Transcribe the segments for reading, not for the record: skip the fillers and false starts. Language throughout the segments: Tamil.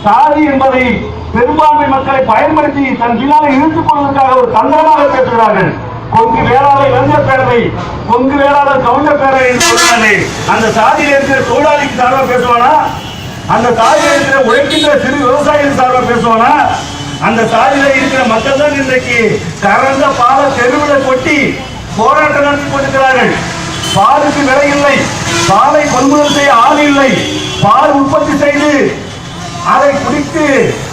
சாதி என்பதை பெரும்பான்மை மக்களை பயன்படுத்தி தன் பின்னாலே இழுத்துக் கொள்வதற்காக ஒரு தந்திரமாக பேசுகிறார்கள். கொங்கு வேளாளர் இளைஞர் பேரவை, கொங்கு வேளாளர் கவுண்டர் பேரவை என்று சொல்றாங்க. அந்த சாதியில் இருக்கிற தொழிலாளிக்கு சார்பாக பேசுவானா? அந்த சாதியில் இருக்கிற உழைக்கின்ற சிறு விவசாயிகள் சார்பாக பேசுவானா? அந்த சாதியில இருக்கிற மக்கள் தான் இன்றைக்கு கறந்த பாலை தெருவில் கொட்டி போராட்டம் நடத்தி கொண்டிருக்கிறார்கள். பாலுக்கு விலை இல்லை, பாலை கொள்முதல் செய்ய ஆள் இல்லை, பால் உற்பத்தி செய்து அதை குடித்து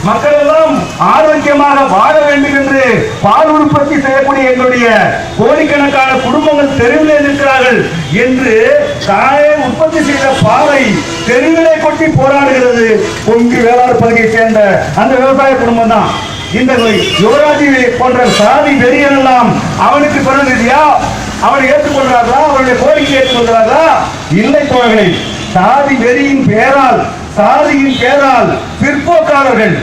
மக்கள் எல்லாம் ஆரோக்கியமாக வாழ வேண்டும் என்று பால் உற்பத்தி செய்யக்கூடிய எங்களுடைய கோடிக்கணக்கான குடும்பங்கள் தெருவிலே நிற்கிறார்கள் என்று தானே உற்பத்தி செய்த பாலை தெருவிலே கொட்டி போராடுகிறது கொங்கு வேளாண் பகுதியை சேர்ந்த அந்த விவசாய குடும்பம் தான். இந்த யுவராஜி போன்ற சாதி வெறியன் எல்லாம் அவனுக்கு பிறந்ததியா? அவனை ஏற்றுக்கொள்றார்களா? அவருடைய கோரிக்கை ஏற்றுக்கொள்றார்களா? இல்லை தோழர்களே, சாதி வெறியின் பேரால், சாதியின் பேரால் பிற்போக்காளர்கள்,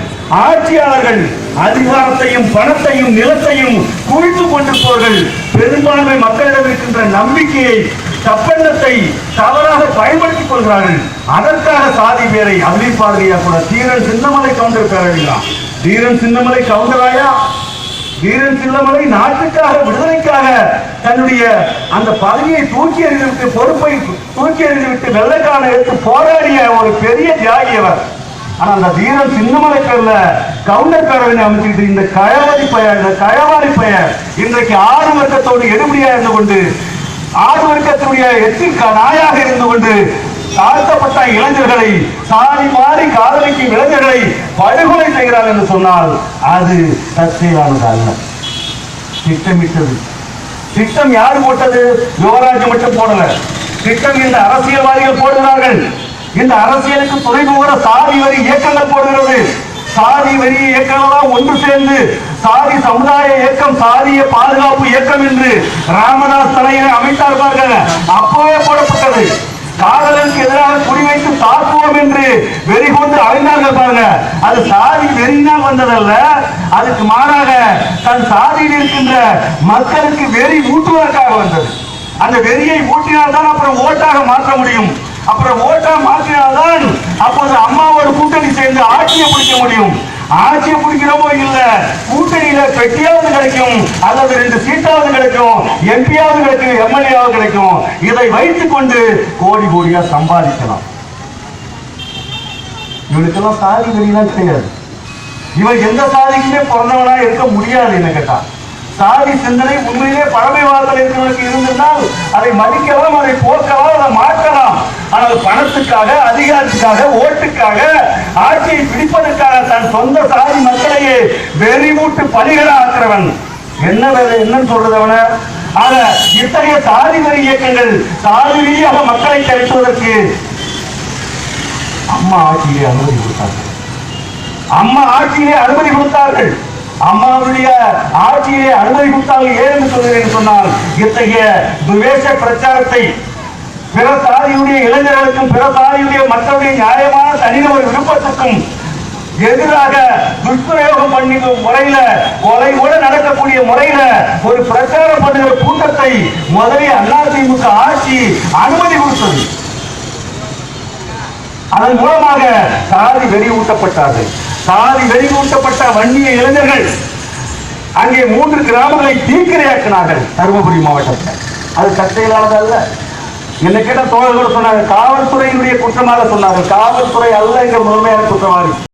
ஆட்சியாளர்கள் அதிகாரத்தையும் பணத்தையும் நிலத்தையும் குவித்துக் கொண்டிருப்பவர்கள் பெரும்பான்மை மக்களிடம் இருக்கின்ற நம்பிக்கையை, தப்பெண்ணத்தை தவறாக பயன்படுத்திக் கொள்கிறார்கள். அதற்காக சாதி பேரை அறிவிப்பார்களையா கூட தீரன் சின்னமலை கவுண்டர் பேரவையா? தீரன் சின்னமலை கவுண்டராயா? வீரன் சின்னமலை நாட்டுக்காக, விடுதலைக்காக தன்னுடைய அந்த பதவியை தூக்கி எறிந்துவிட்டு, பொறுப்பை தூக்கி எறிந்துவிட்டு வெள்ளைக்கான எடுத்து போராடிய ஒரு பெரிய தியாகியவர். ஆனா அந்த வீரன் சின்னமலை பேர்ல கவுண்டர் பேரவை அமைச்சுக்கிட்டு இந்த கயவாரி பெயர் இன்றைக்கு ஆறு வர்க்கத்தோடு எடுபடியா இருந்து கொண்டு, ஆறு வர்க்கத்தினுடைய எச்சில் நாயாக இருந்து கொண்டு தாழ்த்தப்பட்ட இளைஞர்களை, சாதி மாறி காதலிக்கும் இளைஞர்களை படுகொலை செய்கிறார் என்று சொன்னால் அது தற்செயலானது அல்ல, திட்டமிட்டது. திட்டம் யார் போட்டது? யுவராஜ் மட்டும் போடல. திட்டம் இந்த அரசியல்வாதிகள் போடுகிறார்கள். இந்த அரசியலுக்கு துணை போகிற சாதி வரி இயக்கங்கள் போடுகிறது. சாதி வரி இயக்கங்களாம் ஒன்று சேர்ந்து சாதி சமுதாய இயக்கம், சாதிய பாதுகாப்பு இயக்கம் என்று ராமதாஸ் தலையை அமைத்தார்கள். அப்பவே போடப்பட்டது. காதலுக்கு எதிராக குறிவைத்து தாக்குவோம் என்று வெறி கொண்டு அழிந்தார்கள் பாருங்க. அது சாதி வெறினால் வந்ததல்ல, அதுக்கு மாறாக தன் சாதியில் இருக்கின்ற மக்களுக்கு வெறி ஊட்டுவதற்காக வந்தது. அந்த வெறியை ஊட்டினால்தான் அப்புறம் ஓட்டாக மாற்ற முடியும். அப்புறம் ஓட்டாக மாற்றினால்தான் அப்போது அம்மாவோடு கூட்டணி சேர்ந்து ஆட்சியை பிடிக்க முடியும். ஆட்சியை பிடிக்கிறோமோ இல்ல, கூட்டணியில பெட்டியாவது கிடைக்கும், அல்லது 2 சீட்டாவது கிடைக்கும், எம்பியாவது கிடைக்கும், எம்எல்ஏவாவது கிடைக்கும். இதை வைத்துக் கொண்டு கோடி கோடியா சம்பாதிக்கலாம். இவனுக்கெல்லாம் சாதி வெறியெல்லாம் கிடையாது. இவன் எந்த சாதிக்குமே பிறந்தவனா இருக்க முடியாது. என்ன கேட்டா, சாதி சிந்தனை உண்மையிலே பழமைவாதத்தில் இருக்கிறவனுக்கு இருந்திருந்தால் அதை மதிக்கலாம், அதை போக்கலாம், அதை மாற்றலாம். ஆனால் பணத்துக்காக, அதிகாரத்துக்காக, ஓட்டுக்காக, ஆட்சியை பிடிப்பதற்காக தன் சொந்த சாதி மக்களையே வெறிமூட்டு பலிகளை ஆக்கிறவன் என்னன்னு சொல்றது அவன? ஆக இத்தகைய சாதி வெறி இயக்கங்கள் சாதி ரீதியாக மக்களை திரட்டுவதற்கு அம்மா ஆட்சியிலே அனுமதி கொடுத்தார்கள். அம்மா ஆட்சியிலே அனுமதி கொடுத்தார்கள். அம்மாவுடைய ஆட்சியிலே அனுமதி கொடுத்தார்கள். ஏன் சொல்கிறேன் சொன்னால், இத்தகைய துவேஷ பிரச்சாரத்தை பிற சாதியுடைய இளைஞர்களுக்கும், பிற சாதியுடைய மக்களுடைய நியாயமான தனிநபர் விருப்பத்துக்கும் எதிராக துஷ்பிரயோகம் பண்ணி முறையில, கொலை கூட நடக்கக்கூடிய முறையில ஒரு பிரச்சாரம் பண்ணுகிற கூட்டத்தை முதலில் அதிமுக ஆட்சி அனுமதி கொடுத்தது. அதன் மூலமாக சாதி வெறி ஊட்டப்பட்டார்கள். சாதி வெறி ஊட்டப்பட்ட வன்னிய இளைஞர்கள் அங்கே 3 கிராமங்களை தீக்கிரையாக்கினார்கள் தருமபுரி மாவட்டத்தில். அது தற்செயலானது அல்ல. என்ன கேட்ட தோழர்கள் சொன்னாங்க, காவல்துறையினுடைய குற்றமாக சொன்னார்கள். காவல்துறை அல்ல எங்க முதன்மையான குற்றவாளி.